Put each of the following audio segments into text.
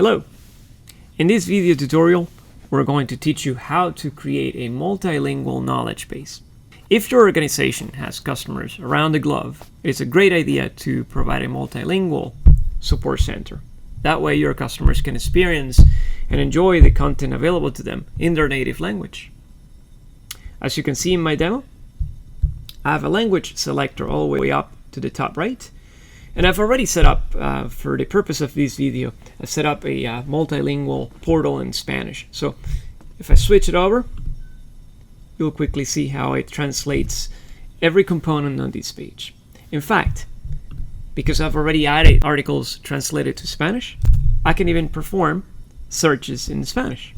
Hello! In this video tutorial, we're going to teach you how to create a multilingual knowledge base. If your organization has customers around the globe, it's a great idea to provide a multilingual support center. That way your customers can experience and enjoy the content available to them in their native language. As you can see in my demo, I have a language selector all the way up to the top right. And I've already set up, for the purpose of this video, I've set up a multilingual portal in Spanish. So if I switch it over, you'll quickly see how it translates every component on this page. In fact, because I've already added articles translated to Spanish, I can even perform searches in Spanish.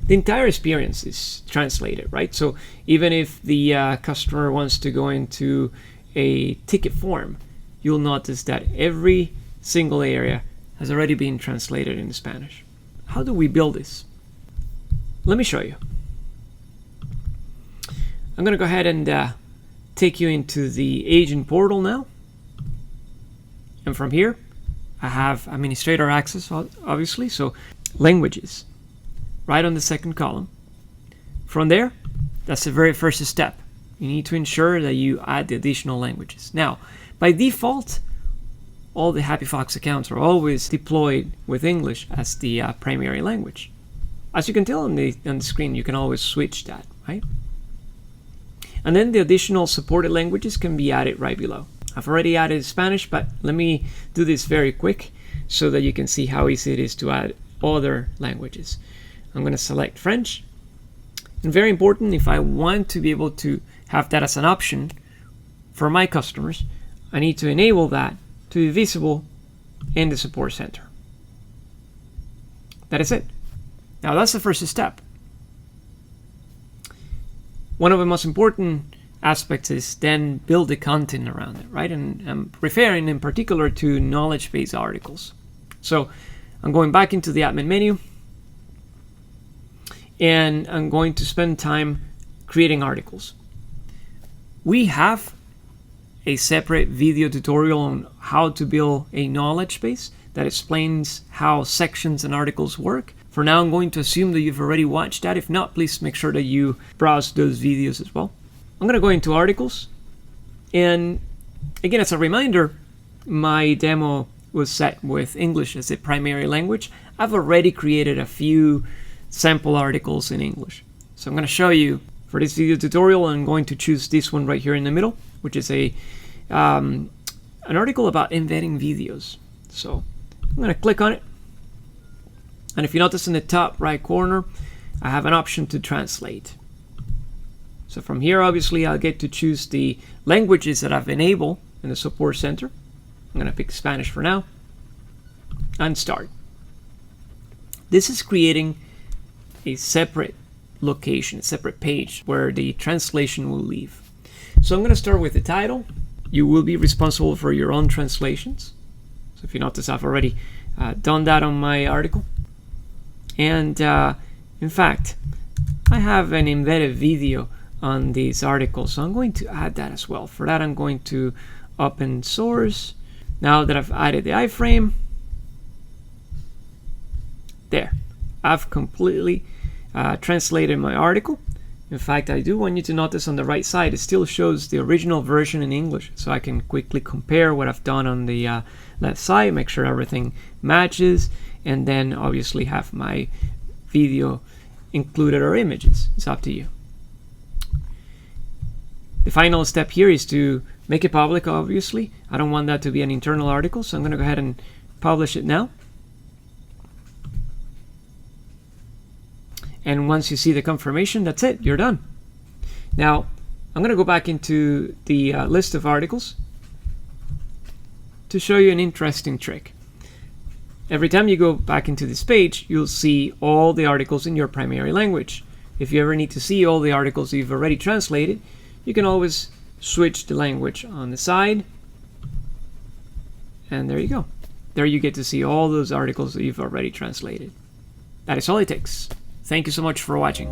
The entire experience is translated, right? So even if the customer wants to go into a ticket form, you'll notice that every single area has already been translated in Spanish. How do we build this? Let me show you. I'm going to go ahead and take you into the agent portal now. And from here, I have administrator access, obviously. So languages, right on the second column. From there, that's the very first step. You need to ensure that you add the additional languages. Now, by default, all the HappyFox accounts are always deployed with English as the primary language. As you can tell on the screen, you can always switch that, right? And then the additional supported languages can be added right below. I've already added Spanish, but let me do this very quick so that you can see how easy it is to add other languages. I'm going to select French. And very important, if I want to be able to have that as an option for my customers, I need to enable that to be visible in the support center. That is it. Now that's the first step. One of the most important aspects is then build the content around it, right? And I'm referring in particular to knowledge base articles. So I'm going back into the admin menu and I'm going to spend time creating articles. We have a separate video tutorial on how to build a knowledge base that explains how sections and articles work. For now, I'm going to assume that you've already watched that. If not, please make sure that you browse those videos as well. I'm going to go into articles. And again, as a reminder, my demo was set with English as a primary language. I've already created a few sample articles in English. So I'm going to show you for this video tutorial. I'm going to choose this one right here in the middle, which is an article about embedding videos. So I'm going to click on it. And if you notice in the top right corner, I have an option to translate. So from here, obviously, I'll get to choose the languages that I've enabled in the support center. I'm going to pick Spanish for now and start. This is creating a separate location, a separate page where the translation will live. So I'm going to start with the title. You will be responsible for your own translations. So if you notice, I've already done that on my article. And in fact, I have an embedded video on these articles, so I'm going to add that as well. For that, I'm going to open source. Now that I've added the iframe, there, I've completely translated my article. In fact, I do want you to notice on the right side, it still shows the original version in English, so I can quickly compare what I've done on the left side, make sure everything matches, and then obviously have my video included or images. It's up to you. The final step here is to make it public, obviously. I don't want that to be an internal article, so I'm going to go ahead and publish it now. And once you see the confirmation, that's it, you're done. Now, I'm going to go back into the list of articles to show you an interesting trick. Every time you go back into this page, you'll see all the articles in your primary language. If you ever need to see all the articles you've already translated, you can always switch the language on the side. And there you go. There you get to see all those articles that you've already translated. That is all it takes. Thank you so much for watching.